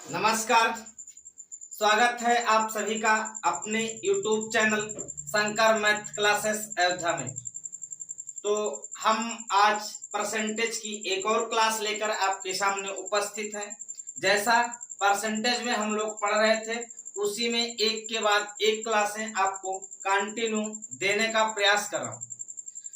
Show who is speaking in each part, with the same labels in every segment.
Speaker 1: नमस्कार। स्वागत है आप सभी का अपने YouTube channel Shankar math classes Ayodhya में। तो हम आज परसेंटेज की एक और क्लास लेकर आपके सामने उपस्थित हैं। जैसा परसेंटेज में हम लोग पढ़ रहे थे उसी में एक के बाद एक क्लासें आपको कंटिन्यू देने का प्रयास कर रहा हूँ।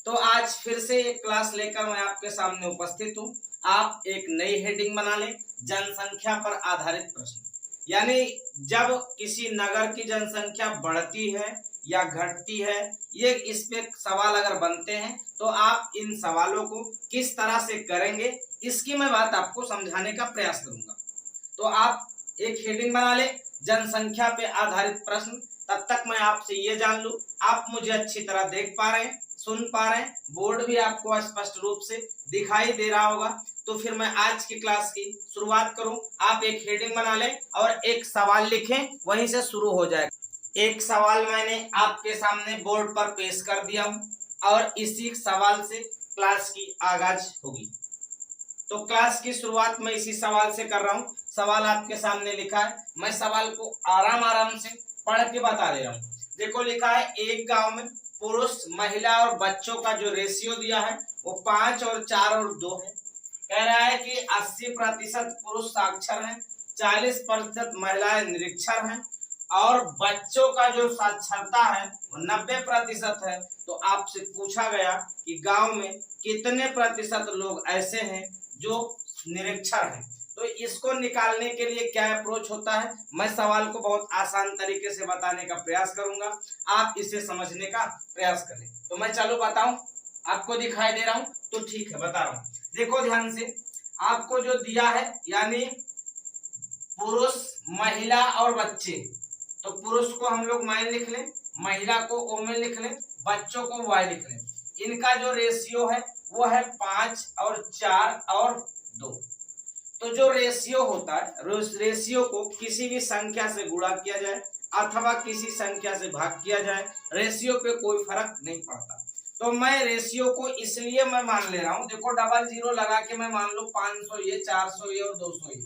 Speaker 1: तो आज फिर से एक क्लास लेकर मैं आपके सामने उपस्थित हूँ। आप एक नई हेडिंग बना लें, जनसंख्या पर आधारित प्रश्न। यानी जब किसी नगर की जनसंख्या बढ़ती है या घटती है, ये इस पे सवाल अगर बनते हैं तो आप इन सवालों को किस तरह से करेंगे इसकी मैं बात आपको समझाने का प्रयास करूंगा। तो आप एक हेडिंग बना ले, जनसंख्या पे आधारित प्रश्न। तब तक मैं आपसे ये जान लूं आप मुझे अच्छी तरह देख पा रहे हैं, सुन पा रहे हैं, बोर्ड भी आपको स्पष्ट रूप से दिखाई दे रहा होगा। तो फिर मैं आज की क्लास की शुरुआत करूं। आप एक हेडिंग बना लें और एक सवाल लिखें, वहीं से शुरू हो जाएगा। एक सवाल मैंने आपके सामने बोर्ड पर पेश कर दिया हूं और इसी सवाल से क्लास की आगाज होगी। तो क्लास की शुरुआत मैं इसी सवाल से कर रहा हूं। सवाल आपके सामने लिखा है, मैं सवाल को आराम आराम से पढ़ के बता दे रहा हूं। देखो लिखा है, एक गांव में पुरुष, महिला और बच्चों का जो रेशियो दिया है वो 5 और 4 और 2 है। कह रहा है कि 80% पुरुष साक्षर हैं, 40% महिलाएं निरक्षर हैं और बच्चों का जो साक्षरता है वो 90% है। तो आपसे पूछा गया कि गांव में कितने प्रतिशत लोग ऐसे हैं जो निरक्षर हैं। तो इसको निकालने के लिए क्या अप्रोच होता है, मैं सवाल को बहुत आसान तरीके से बताने का प्रयास करूंगा, आप इसे समझने का प्रयास करें। तो मैं चलो बताऊं, आपको दिखाई दे रहा हूं तो ठीक है बता रहा हूं। देखो ध्यान से, आपको जो दिया है यानी पुरुष, महिला और बच्चे, तो पुरुष को हम लोग माइन लिख लें, महिला को ओ में लिख लें, बच्चों को वाई लिख लें। इनका जो रेशियो है वो है 5 और 4 और 2। तो जो रेशियो होता है, रेशियो को किसी भी संख्या से गुणा किया जाए अथवा किसी संख्या से भाग किया जाए, रेशियो पे कोई फर्क नहीं पड़ता। तो मैं रेशियो को इसलिए मैं मान ले रहा हूं, देखो डबल जीरो लगा के मैं मान लूं 500 ये, 400 ये और 200 ये,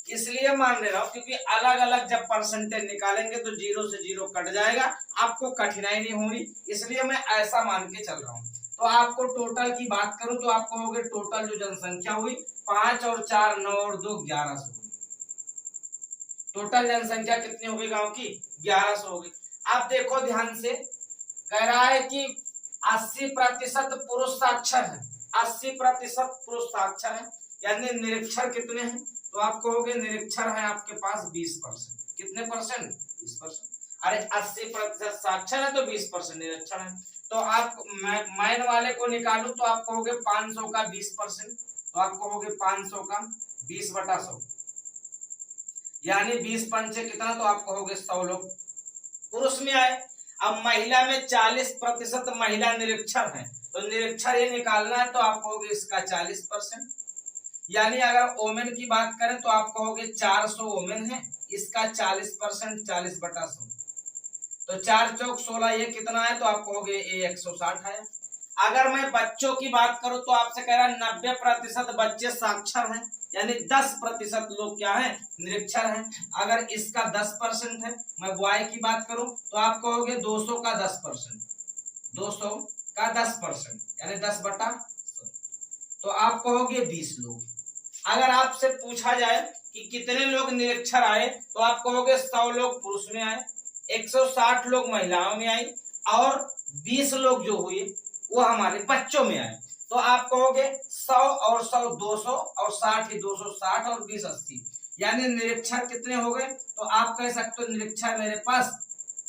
Speaker 1: इसलिए मान ले रहा हूं क्योंकि अलग अलग जब परसेंटेज निकालेंगे तो जीरो से जीरो कट जाएगा, आपको कठिनाई नहीं होगी, इसलिए मैं ऐसा मान के चल रहा हूं। तो आपको टोटल की बात करूं तो आप कहोगे टोटल जो जनसंख्या हुई 5 और 4 9 और 2 1100 हुई। टोटल जनसंख्या कितनी होगी गांव की? 1100 होगी। आप देखो ध्यान से, कह रहा है कि 80% पुरुष साक्षर है, 80% पुरुष साक्षर है, यानी निरक्षर कितने हैं? तो आप कहोगे निरक्षर है आपके पास 20%। कितने परसेंट? 20%। अरे 80% साक्षर है तो 20% निरक्षर है। तो आप माइन वाले को निकालू तो आप कहोगे 500 का 20%, तो आप कहोगे 500 का 20/100, यानी 20 पंचे कितना? तो आप कहोगे 100 लोग पुरुष में आए। अब महिला में 40% महिला निरक्षर है, तो निरक्षर ये निकालना है तो आप कहोगे इसका 40%, यानी अगर ओमेन की बात करें तो आप कहोगे 400 ओमेन है, इसका 40% 40/100, तो 4 चौक 16 ये कितना है? तो आप कहोगे ये 160 है। अगर मैं बच्चों की बात करूं तो आपसे कह रहा है 90% बच्चे साक्षर हैं, यानी 10% लोग क्या है? निरक्षर हैं। अगर इसका 10% है, मैं वाई की बात करूं तो आप कहोगे 200 का 10%, 200 का 10% यानी 10/100, तो आप कहोगे 20 लोग। अगर आपसे पूछा जाए कि कितने लोग निरक्षर आए तो आप कहोगे 100 लोग पुरुष में आए, 160 लोग महिलाओं में आई और 20 लोग जो हुए वो हमारे बच्चों में आए। तो आप कहोगे 100 और 100 200 और 60 ही 260 और 20 80, यानी निरक्षर कितने हो गए? तो आप कह सकते हो निरक्षर मेरे पास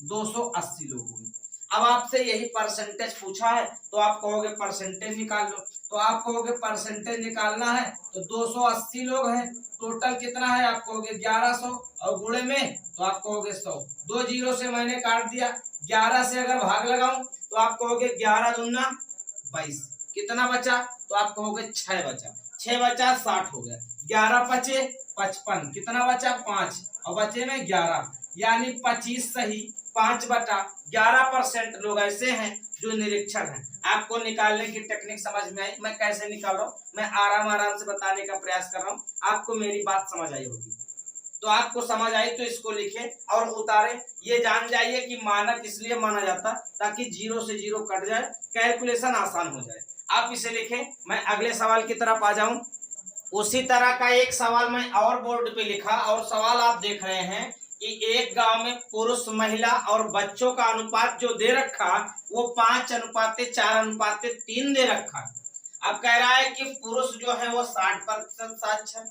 Speaker 1: 280 लोग हुए। अब आपसे यही परसेंटेज पूछा है तो आप कहोगे परसेंटेज निकाल लो, तो आप कहोगे परसेंटेज निकालना है तो 280 लोग हैं, टोटल कितना है? आप कहोगे 1100 और गुणे में तो आप कहोगे 100, 2 जीरो से मैंने काट दिया। 11 से अगर भाग लगाऊं तो आप कहोगे 11 दूना 22, कितना बचा? तो आप कहोगे 6 बचा, 6 बचा 60 हो गया, 11 बचे 55, कितना बचा? 5 और बचे में 11, यानी 25 सही 5/11% लोग ऐसे हैं जो निरक्षर हैं। आपको निकालने की टेक्निक समझ में आई? मैं कैसे निकाल रहा हूं, मैं आराम आराम से बताने का प्रयास कर रहा हूं, आपको मेरी बात समझ आई होगी। तो आपको समझ आई तो इसको लिखें और उतारें। ये जान जाइए कि मानक इसलिए माना जाता ताकि 0 से 0 कट जाए, कैलकुलेशन आसान हो जाए। आप इसे लिखें। मैं अगले सवाल की तरफ आ जाऊं। उसी तरह का एक सवाल मैं और बोर्ड पे लिखा और सवाल आप देख रहे हैं कि एक गांव में पुरुष, महिला और बच्चों का अनुपात जो दे रखा वो 5:4:3 दे रखा। अब कह रहा है कि पुरुष जो है वो 60% साक्षर,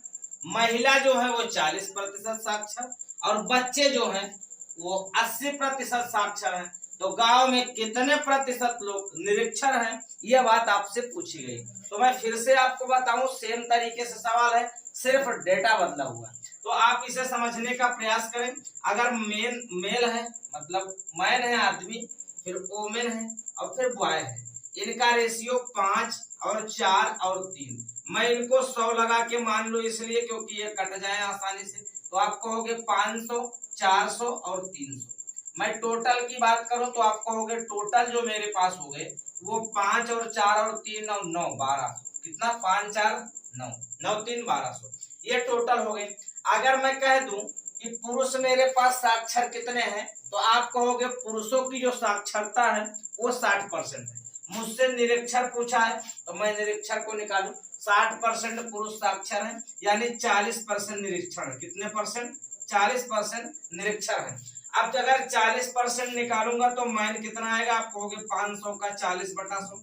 Speaker 1: महिला जो है वो 40% साक्षर और बच्चे जो हैं वो 80% साक्षर हैं। तो गांव में कितने प्रतिशत लोग निरक्षर हैं, यह बात आपसे पूछी गई। तो मैं फिर से आपको बताऊं, सेम तरीके से सवाल है, सिर्फ डेटा बदला हुआ। तो आप इसे समझने का प्रयास करें। अगर मेल है मतलब मैन है आदमी, फिर वोमेन है और फिर बॉय है, इनका रेशियो 5 और 4 और 3। मैं इनको 100 लगा के मान लो इसलिए क्योंकि ये कट जाए आसानी से। तो आप कहोगे 500, 400 और 300। मैं टोटल की बात करूं तो आप कहोगे टोटल जो मेरे पास हो गए वो 5 और 4 और 3 और 9 1200। कितना? 5 4 9 9 3 1200, ये टोटल हो गए। अगर मैं कह दूं कि पुरुष मेरे पास साक्षर कितने हैं तो आप कहोगे पुरुषों की जो साक्षरता है वो 60% है। मुझसे निरक्षर पूछा है तो मैं निरक्षर को निकालूं। 60% पुरुष साक्षर है यानी 40% निरक्षर है। कितने परसेंट? 40% निरक्षर है। अब अगर 40% निकालूंगा तो मान कितना आएगा? आप कहोगे 500 का 40/100।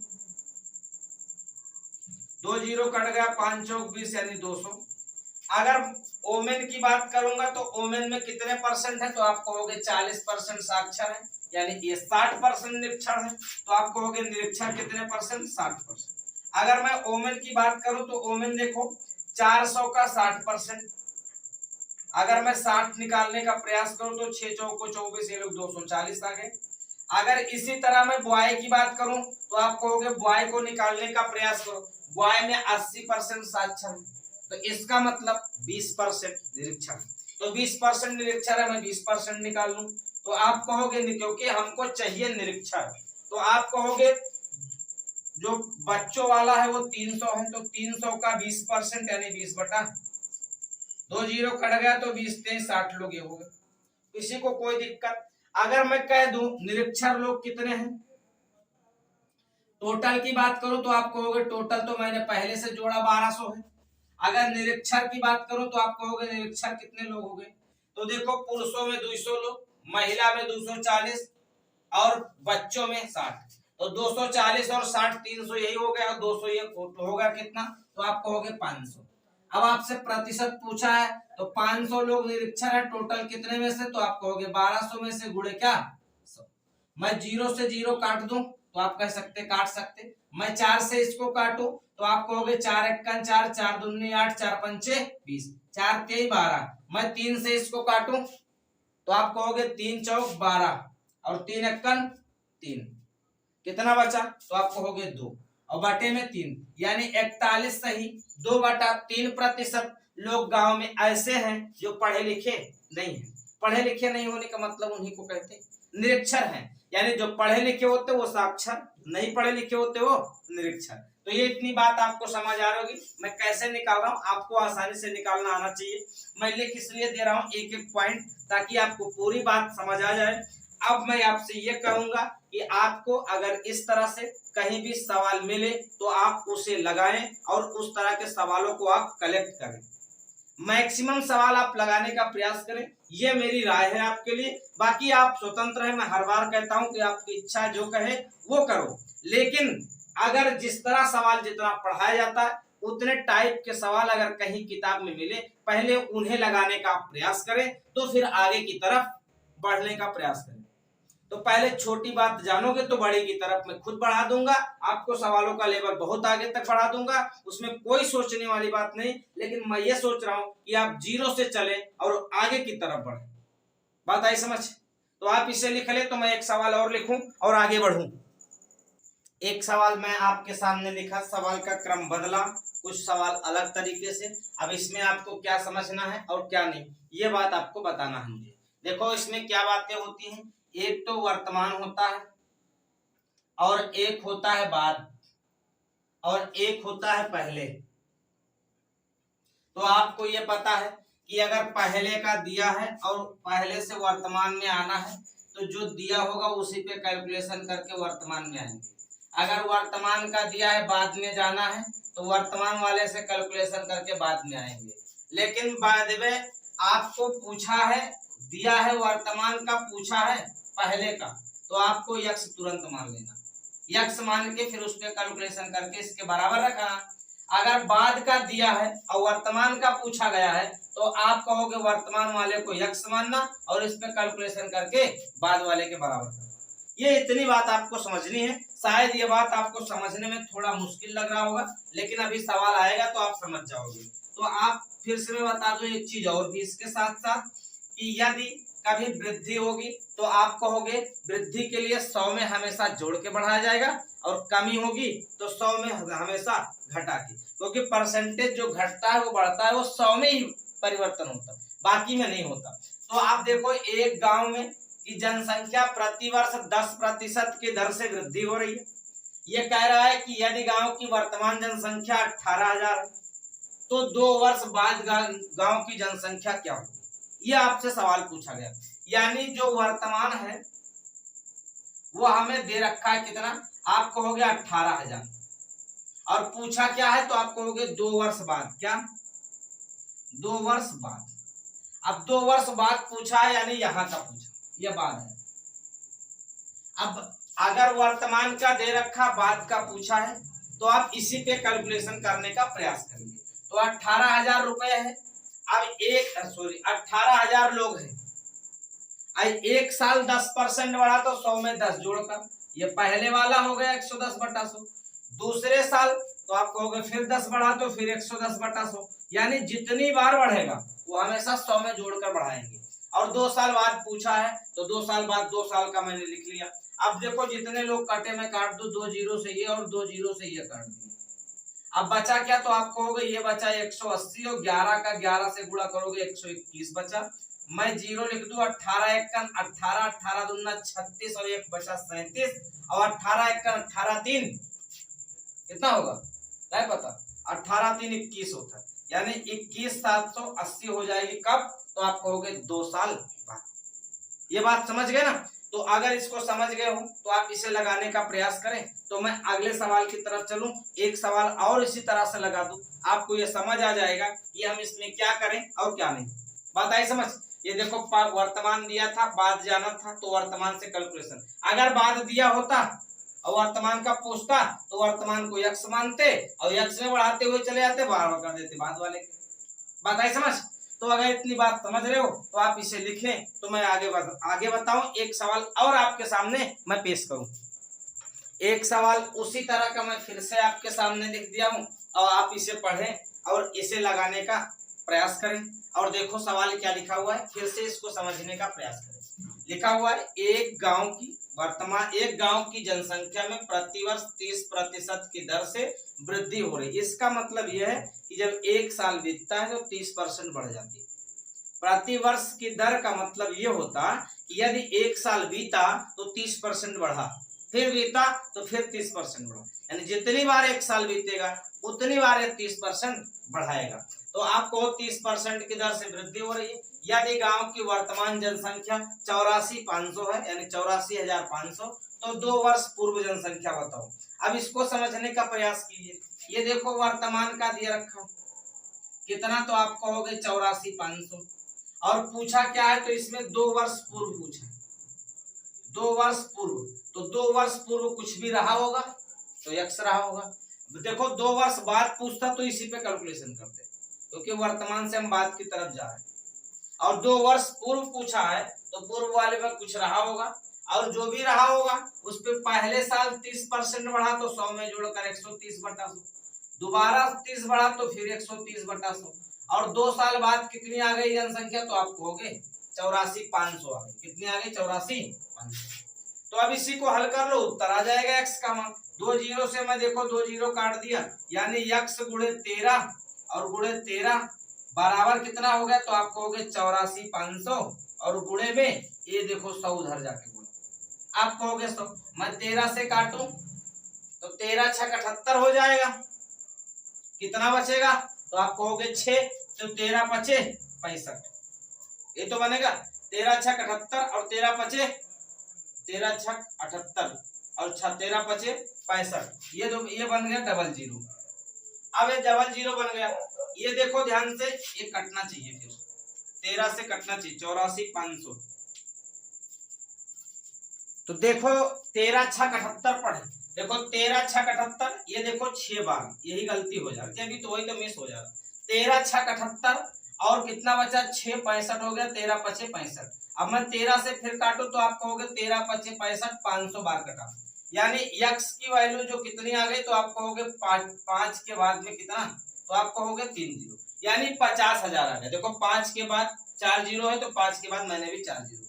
Speaker 1: 2 0 कट गया, 5 चौक 20 यानी 200। अगर ओमेन की बात करूंगा तो ओमेन में कितने परसेंट है तो आप कहोगे 40% साक्षर है यानी ये 60% निरक्षर है। तो आप कहोगे निरक्षर कितने परसेंट? 60%। अगर मैं ओमेन की बात करूं तो ओमेन देखो 400 का 60%। अगर मैं 60 निकालने का प्रयास करूं तो 6 चौको 24, ये लोग 240 आ गए। अगर इसी तरह मैं बॉय की बात करूं तो आप कहोगे बॉय को निकालने का प्रयास करो। बॉय में 80% साक्षर है तो इसका मतलब 20% निरक्षर। तो 20% निरक्षर है, मैं 20% निकाल लूं तो आप कहोगे क्योंकि हमको चाहिए निरक्षर, तो आप कहोगे जो बच्चों वाला है वो 300 है तो 300 का 20% यानी 20/2 0 कट गया तो 20 3 60 लोग ये हो गए। किसी को कोई दिक्कत? अगर मैं कह दूं निरक्षर लोग कितने हैं, टोटल की बात करूं तो आप कहोगे टोटल तो मैंने पहले से जोड़ा 1200 है। अगर निरक्षर की बात करूं तो आप कहोगे निरक्षर कितने लोग हो गए, तो देखो पुरुषों में 200 लोग, महिला में 240 और बच्चों में 60। तो 240 और 60 300 यही हो गया और 200 ये हो गया कितना, तो आप कहोगे 500। अब आपसे प्रतिशत पूछा है तो 500 लोग निरक्षर है टोटल कितने में से, तो आप कहोगे 1200 में से गुणे क्या 100। मैं 0 से 0 काट दूं तो आप कह सकते काट सकते। मैं 4 से इसको काटूं तो आप कहोगे 4 एक्कन 4, 4 दूनी 8, 4 पंचे 20, 4 तेई 12। मैं 3 से इसको काटूं तो आप कहोगे 3 चौक 12 और 3 एक्कन 3, कितना बचा, तो आप कहोगे 2 और बटे में 3 यानी 41 सही। 2/3% लोग गांव में ऐसे हैं जो पढ़े लिखे नहीं है। पढ़े लिखे नहीं होने का मतलब उन्हीं को कहते हैं निरक्षर हैं, यानी जो पढ़े लिखे होते वो साक्षर, नहीं पढ़े लिखे होते वो निरक्षर। तो ये इतनी बात आपको समझ आ रही होगी। मैं कैसे निकाल रहा हूँ आपको आसानी से निकालना आना चाहिए। मैं लिख इसलिए दे रहा हूँ एक एक पॉइंट ताकि आपको पूरी बात समझ आ जाए। अब मैं आपसे ये कहूंगा कि आपको अगर इस तरह से कहीं भी सवाल मिले तो आप उसे लगाएं और उस तरह के सवालों को आप कलेक्ट करें। मैक्सिमम सवाल आप लगाने का प्रयास करें, ये मेरी राय है आपके लिए। बाकी आप स्वतंत्र हैं, मैं हर बार कहता हूं कि आपकी इच्छा जो कहे वो करो, लेकिन अगर जिस तरह सवाल जितना पढ़ाया जाता है उतने टाइप के सवाल अगर कहीं किताब में मिले पहले उन्हें लगाने का प्रयास करें, तो फिर आगे की तरफ बढ़ने का प्रयास करें। तो पहले छोटी बात जानोगे तो बड़े की तरफ मैं खुद बढ़ा दूंगा, आपको सवालों का लेवल बहुत आगे तक बढ़ा दूंगा, उसमें कोई सोचने वाली बात नहीं। लेकिन मैं ये सोच रहा हूं कि आप 0 से चले और आगे की तरफ बढ़े। बात आई समझ? तो आप इसे लिख ले तो मैं एक सवाल और लिखूं और आगे बढ़ूं। एक सवाल मैं आपके सामने लिखा, सवाल का क्रम बदला, कुछ सवाल अलग तरीके से। अब इसमें आपको क्या समझना है और क्या नहीं, ये बात आपको बताना है मुझे। देखो इसमें क्या बातें होती हैं, एक तो वर्तमान होता है और एक होता है बाद और एक होता है पहले। तो आपको ये पता है कि अगर पहले का दिया है और पहले से वर्तमान में आना है तो जो दिया होगा उसी पे कैलकुलेशन करके वर्तमान में आएंगे। अगर वर्तमान का दिया है बाद में जाना है तो वर्तमान वाले से कैलकुलेशन करके बाद में आएंगे। लेकिन बाद में आपको पूछा है, दिया है वर्तमान का, पूछा है पहले का, तो आपको यक्स तुरंत मान लेना। यक्स मान के फिर उस पर कैलकुलेशन करके इसके बराबर रखना। अगर बाद का दिया है और वर्तमान का पूछा गया है तो आप कहोगे वर्तमान वाले को यक्स मानना और इस पे कैलकुलेशन करके बाद वाले के बराबर करना। ये इतनी बात आपको समझनी है। शायद ये बात आपको समझने में थोड़ा मुश्किल लग रहा होगा, लेकिन अभी सवाल आएगा तो आप समझ जाओगे। तो आप फिर से मैं बता दूं एक चीज और भी इसके साथ साथ, कि यदि कभी वृद्धि होगी तो आप कहोगे वृद्धि के लिए 100 में हमेशा जोड़ के बढ़ाया जाएगा और कमी होगी तो 100 में हमेशा घटा के, क्योंकि परसेंटेज जो घटता है वो बढ़ता है वो 100 में ही परिवर्तन होता है, बाकी में नहीं होता। तो आप देखो एक गांव में की जनसंख्या प्रतिवर्ष 10% की दर से वृद्धि हो रही है। ये कह रहा है कि यदि गांव की वर्तमान जनसंख्या 18,000 है तो 2 वर्ष बाद गांव की जनसंख्या क्या होगी, ये आपसे सवाल पूछा गया। यानी जो वर्तमान है वो हमें दे रखा है कितना, आप कहोगे 18,000 और पूछा क्या है तो आप कहोगे 2 वर्ष बाद, क्या 2 वर्ष बाद। अब 2 वर्ष बाद पूछा है यानी यहां का पूछा, ये बात है। अब अगर वर्तमान का दे रखा बाद का पूछा है तो आप इसी पे कैलकुलेशन करने का प्रयास करेंगे। तो 18,000 रुपए है। अब 18,000 लोग हैं, एक साल 10% बढ़ा तो 100 में 10 जोड़कर, ये पहले वाला हो गया 110/100। दूसरे साल तो आप कहोगे फिर 10 बढ़ा तो फिर 110/100, यानी जितनी बार बढ़ेगा वो हमेशा 100 में जोड़कर बढ़ाएंगे। और 2 साल बाद पूछा है तो 2 साल बाद 2 साल का मैंने लिख लिया। अब देखो जितने लोग कटे में काट दो, 2 जीरो से ये और 2 जीरो से ये काट दिए। अब बचा क्या, तो आप कहोगे ये बचा 180 और 11 का 11 से गुणा करोगे 121 बचा। मैं जीरो लिख दूं, 18 एकन 18, 18 दूना 36 और 1 बचा 37 और 18 एकन 18 3 कितना होगा नहीं पता, 18 3 21 होता है, यानी 21,780 हो जाएगी। कब, तो आप कहोगे 2 साल बाद। ये बात समझ गए ना। तो अगर इसको समझ गए हो तो आप इसे लगाने का प्रयास करें। तो मैं अगले सवाल की तरफ चलूं, एक सवाल और इसी तरह से लगा दूं, आपको ये समझ आ जाएगा कि हम इसमें क्या करें और क्या नहीं। बात आई समझ। ये देखो वर्तमान दिया था, बाद जाना था, तो वर्तमान से कैलकुलेशन। अगर बाद दिया होता और वर्तमान का पूछता तो वर्तमान को यक्स मानते और यक्स में बढ़ाते हुए चले जाते, बराबर कर देते बाद वाले के। बात आई समझ। तो अगर इतनी बात समझ रहे हो तो आप इसे लिखें, तो मैं आगे बताऊं। एक सवाल और आपके सामने मैं पेश करूं। एक सवाल उसी तरह का मैं फिर से आपके सामने लिख दिया हूं और आप इसे पढ़ें और इसे लगाने का प्रयास करें। और देखो सवाल क्या लिखा हुआ है, फिर से इसको समझने का प्रयास करें। लिखा हुआ है एक गांव की जनसंख्या में प्रतिवर्ष 30% की दर से वृद्धि हो रही है। इसका मतलब यह है कि जब एक साल बीतता है तो 30% बढ़ जाती है। प्रतिवर्ष की दर का मतलब ये होता कि यदि एक साल बीता तो 30% बढ़ा, फिर बीता तो फिर 30% बढ़ा, यानी जितनी बार एक साल बीतेगा उतनी बार 30% बढ़ाएगा। तो आपको 30% की दर से वृद्धि हो रही है। यदि गांव की वर्तमान जनसंख्या 84,500 है, यानी 84,500, तो 2 वर्ष पूर्व जनसंख्या बताओ। अब इसको समझने का प्रयास कीजिए। ये देखो वर्तमान का दिया रखा कितना, तो आप कहोगे 84,500 और पूछा क्या है, तो इसमें 2 वर्ष पूर्व पूछा है। 2 वर्ष पूर्व, तो 2 वर्ष पूर्व कुछ भी रहा होगा तो यक्स रहा होगा। देखो 2 वर्ष बाद पूछता तो इसी पे कैलकुलेशन करते, क्योंकि वर्तमान से हम बाद की तरफ जा रहे हैं। और 2 वर्ष पूर्व पूछा है तो पूर्व वाले में कुछ रहा होगा, और जो भी रहा होगा उस पे पहले साल 30% बढ़ा तो 100 में जोड़कर 130/100, दोबारा 30 बढ़ा तो फिर 130/100, और 2 साल बाद कितनी आ गई जनसंख्या, तो आप कहोगे 84,500 आ गई। कितनी आ गई, 84,500। तो अब इसी को हल कर लो, उत्तर आ जाएगा एक्स का मान। 2 जीरो से मैं देखो 2 जीरो काट दिया, यानी यक्स गुणे 13 और गुणे 13 बराबर कितना हो गया, तो आप कहोगे 84,500 और गुणे में ये देखो 100 उधर जाके गुणा, आप कहोगे 100। मैं 13 से काटूं तो 13 6 78 हो जाएगा। कितना बचेगा, तो आप कहोगे 6, तो 13 बचे 65, ये तो बनेगा 13 छक 78 और 13 पचे 13 छक 78 और 13 पचे 65, ये बन गया डबल जीरो। अब ये डबल जीरो बन गया, ये देखो ध्यान से, ये कटना चाहिए, फिर 13 से कटना चाहिए, 84,500। तो देखो 13 छक 78 पढ़े, देखो 13 छक 78, ये देखो 6 बार, यही गलती हो जाती है अभी, तो वही तो मिस हो जा रहा। 13 छक 78 और कितना बचा 6, 65 हो गया, 13 पचे 65। अब मैं 13 से फिर काटू तो आप कहोगे 13 पचे 65, 500 बार कटा, यानी x की वैल्यू जो कितनी आ गई, तो आप कहोगे 5 के बाद में कितना, तो आप कहोगे 3 जीरो, यानी 50,000 आ गया। देखो 5 के बाद 4 जीरो है, तो 5 के बाद मैंने भी 4 जीरो किया,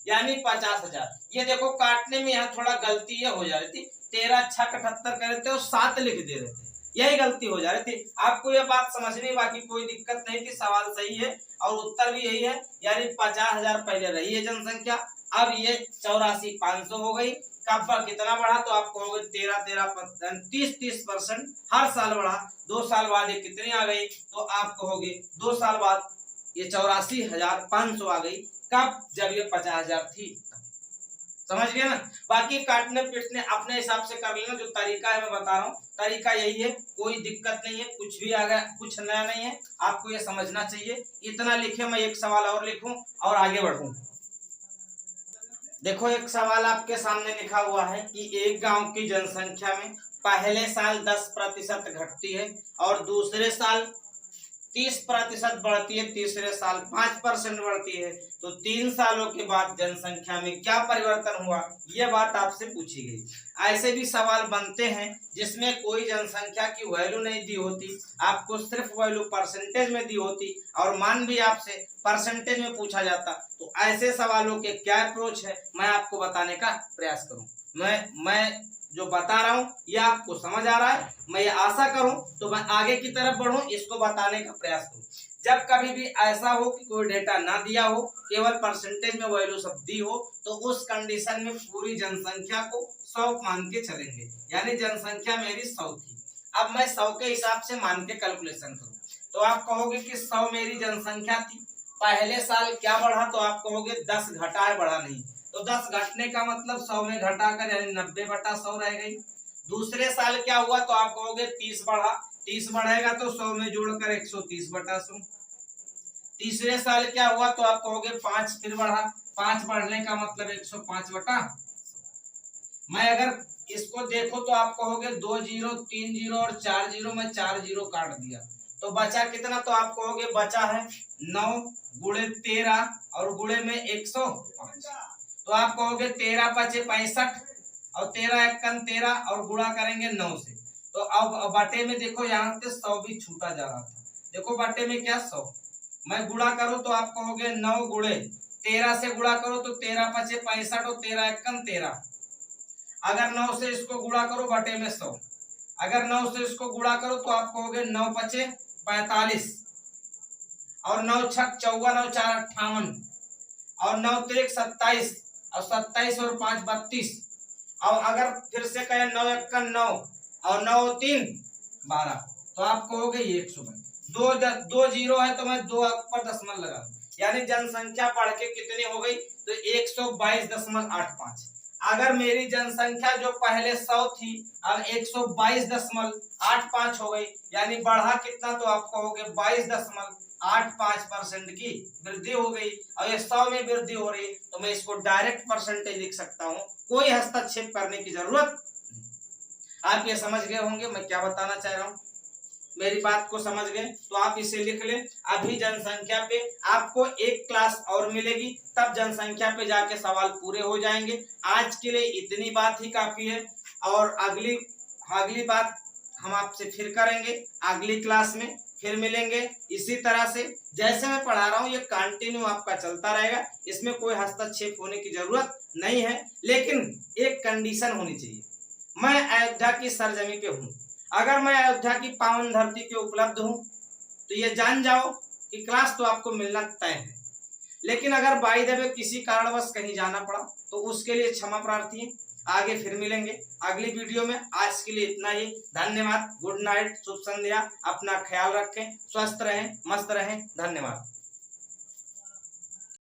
Speaker 1: यानी 50,000। ये देखो काटने में यहाँ थोड़ा गलती ये हो जा रही थी, 13 छक 78 कर रहे थे और 7 लिख दे रहे थे, यही गलती हो जा रही थी। आपको ये बात समझनी, बाकी कोई दिक्कत नहीं थी, सवाल सही है और उत्तर भी यही है, यानी 50,000 पहले रही है जनसंख्या, अब ये 84,500 हो गई। कब कितना बढ़ा, तो आप कहोगे 30% हर साल बढ़ा। 2 साल बाद ये कितनी आ गई, तो आप कहोगे 2 साल बाद ये 84,500 आ गई। कब, जब ये 50,000 थी, समझ गए ना। बाकी काटने पीटने अपने हिसाब से कर लेना, जो तरीका है मैं बता रहा हूँ, तरीका यही है, कोई दिक्कत नहीं है, कुछ भी आ गया, कुछ नया नहीं है, आपको ये समझना चाहिए। इतना लिखे, मैं एक सवाल और लिखूं और आगे बढ़ूं। देखो एक सवाल आपके सामने लिखा हुआ है कि एक गांव की जनसंख्या में पहले साल 10% घटती है और दूसरे साल 30% बढ़ती है, तीसरे साल 5% बढ़ती है, तो 3 सालों के बाद जनसंख्या में क्या परिवर्तन हुआ, यह बात आपसे पूछी गई। ऐसे भी सवाल बनते हैं जिसमें कोई जनसंख्या की वैल्यू नहीं दी होती, आपको सिर्फ वैल्यू परसेंटेज में दी होती और मान भी आपसे परसेंटेज में पूछा जाता, तो ऐसे सवालों के क्या अप्रोच है मैं आपको बताने का प्रयास करूं। मैं जो बता रहा हूं ये आपको समझ आ रहा है, मैं ये आशा करूं, तो मैं आगे की तरफ बढ़ूं, इसको बताने का प्रयास करूं। जब कभी भी ऐसा हो कि कोई डेटा ना दिया हो, केवल परसेंटेज में वैल्यू सब दी हो, तो उस कंडीशन में पूरी जनसंख्या को 100 मान के चलेंगे, यानी जनसंख्या मेरी 100 थी, अब मैं 100 के हिसाब से मान के कैलकुलेशन करूं, तो आप कहोगे कि 100 मेरी जनसंख्या थी, पहले साल क्या बढ़ा, तो आप कहोगे 10 घटा है, बढ़ा नहीं, तो 10 घटने का मतलब 100 में घटाकर यानी 90/100 रह गई। दूसरे साल क्या हुआ, तो आप कहोगे 30 बढ़ा, 30 बढ़ेगा तो 100 में जोड़कर 130/100। तीसरे साल क्या हुआ, तो आप कहोगे 5 फिर बढ़ा, 5 बढ़ने का मतलब 105/। मैं अगर इसको देखो तो आप कहोगे 2 जीरो 3 जीरो और 4 जीरो, मैं 4 जीरो काट दिया, तो बचा कितना, तो आप कहोगे बचा है 9 गुणे 13 और गुणे में 105, तो आप कहोगे 13 पचे 65 और 13 एकन 13 और गुणा करेंगे 9 से, तो अब बटे में देखो यहाँ से 100 भी छूटा जा रहा था, देखो बटे में क्या 100, मैं गुणा करूं तो आप कहोगे 9 गुणे 13 से गुणा करो तो 13 पचे 65 और 13 एकन 13, अगर 9 से इसको गुणा करो बटे में 100, अगर 9 से इसको गुणा करो तो आप कहोगे 9 पचे 45 और 9 छक 54 और 4 58 और 9 तिरिक 27 और 27 और 5 32, और अगर फिर से कहें 9 एकन 9 और 9 3 12, तो आप कहोगे ये 100। दो जीरो है तो मैं 2 पर दशमलव लगा, यानी जनसंख्या बढ़ के कितनी हो गई, तो 122.85। अगर मेरी जनसंख्या जो पहले 100 थी अब 122.85 हो गई, यानी बढ़ा कितना, तो आप कहोगे 22.85% की वृद्धि हो गई, और ये 100 में वृद्धि हो रही है, तो मैं इसको डायरेक्ट परसेंटेज लिख सकता हूँ, कोई हस्तक्षेप करने की जरूरत नहीं। आप ये समझ गए होंगे मैं क्या बताना चाह रहा हूँ, मेरी बात को समझ गए, तो आप इसे लिख लें। अभी जनसंख्या पे आपको एक क्लास और मिलेगी, तब जनसंख्या पे जाके सवाल पूरे हो जाएंगे। आज के लिए इतनी बात ही काफी है, और अगली बात हम आपसे फिर करेंगे, अगली क्लास में फिर मिलेंगे। इसी तरह से जैसे मैं पढ़ा रहा हूँ ये कंटिन्यू आपका चलता रहेगा, इसमें कोई हस्तक्षेप होने की जरूरत नहीं है, लेकिन एक कंडीशन होनी चाहिए, मैं अयोध्या की सरजमी पे हूँ, अगर मैं अयोध्या की पावन धरती पे उपलब्ध हूं तो ये जान जाओ कि क्लास तो आपको मिलना तय है। लेकिन अगर बाय द वे किसी कारणवश कहीं जाना पड़ा तो उसके लिए क्षमा प्रार्थी है। आगे फिर मिलेंगे अगली वीडियो में। आज के लिए इतना ही, धन्यवाद, गुड नाइट, शुभ संध्या, अपना ख्याल रखें, स्वस्थ रहें, मस्त रहें, धन्यवाद।